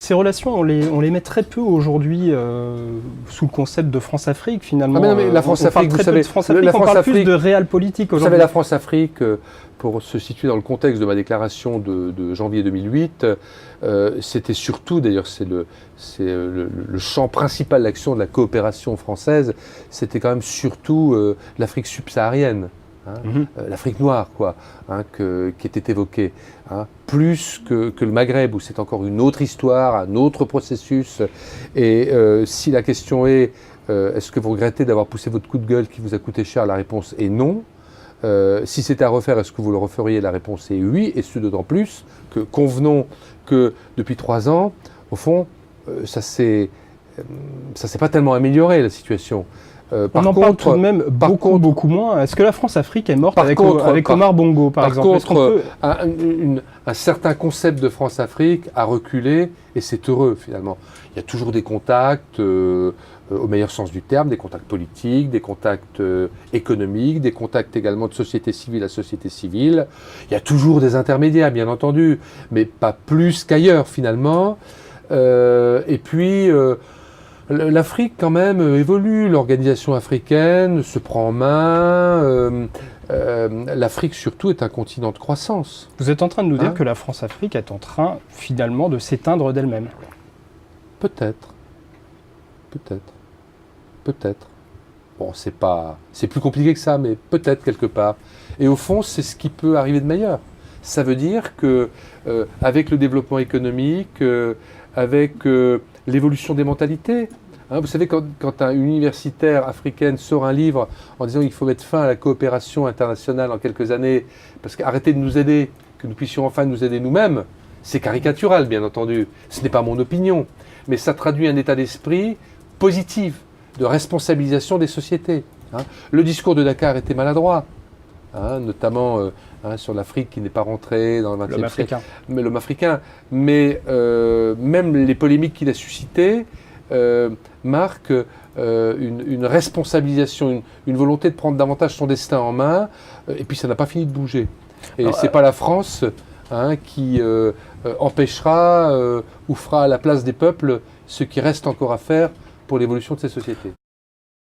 Ces relations, on les met très peu aujourd'hui sous le concept de France-Afrique, finalement. Ah mais non, mais la France-Afrique, vous savez, on parle plus de réel politique aujourd'hui. Vous savez, la France-Afrique, pour se situer dans le contexte de ma déclaration de janvier 2008, c'était surtout, d'ailleurs c'est le champ principal d'action de la coopération française, c'était quand même surtout l'Afrique subsaharienne. L'Afrique noire, quoi, qui était évoquée, plus que le Maghreb, où c'est encore une autre histoire, un autre processus. Et si la question est, est-ce que vous regrettez d'avoir poussé votre coup de gueule qui vous a coûté cher? La réponse est non. Si c'était à refaire, est-ce que vous le referiez? La réponse est oui, et ce d'autant plus que convenons que depuis 3 ans, au fond, ça s'est pas tellement amélioré, la situation. On en parle tout de même beaucoup moins. Est-ce que la France-Afrique est morte avec Omar Bongo, par exemple? Par contre, un certain concept de France-Afrique a reculé, et c'est heureux, finalement. Il y a toujours des contacts, au meilleur sens du terme, des contacts politiques, des contacts économiques, des contacts également de société civile à société civile. Il y a toujours des intermédiaires, bien entendu, mais pas plus qu'ailleurs, finalement. Et puis... l'Afrique, quand même, évolue. L'organisation africaine se prend en main. L'Afrique, surtout, est un continent de croissance. Vous êtes en train de nous dire que la France-Afrique est en train, finalement, de s'éteindre d'elle-même? Peut-être. Peut-être. Peut-être. Bon, c'est plus compliqué que ça, mais peut-être quelque part. Et au fond, c'est ce qui peut arriver de meilleur. Ça veut dire que, avec le développement économique, avec l'évolution des mentalités. Vous savez, quand une universitaire africaine sort un livre en disant qu'il faut mettre fin à la coopération internationale en quelques années, parce qu'arrêtez de nous aider, que nous puissions enfin nous aider nous-mêmes, c'est caricatural, bien entendu. Ce n'est pas mon opinion, mais ça traduit un état d'esprit positif, de responsabilisation des sociétés. Le discours de Dakar était maladroit, notamment sur l'Afrique qui n'est pas rentrée dans le XXe siècle. L'homme africain. Mais même les polémiques qu'il a suscitées marquent une responsabilisation, une volonté de prendre davantage son destin en main, et puis ça n'a pas fini de bouger. Et ce n'est pas la France qui empêchera ou fera à la place des peuples ce qui reste encore à faire pour l'évolution de ces sociétés.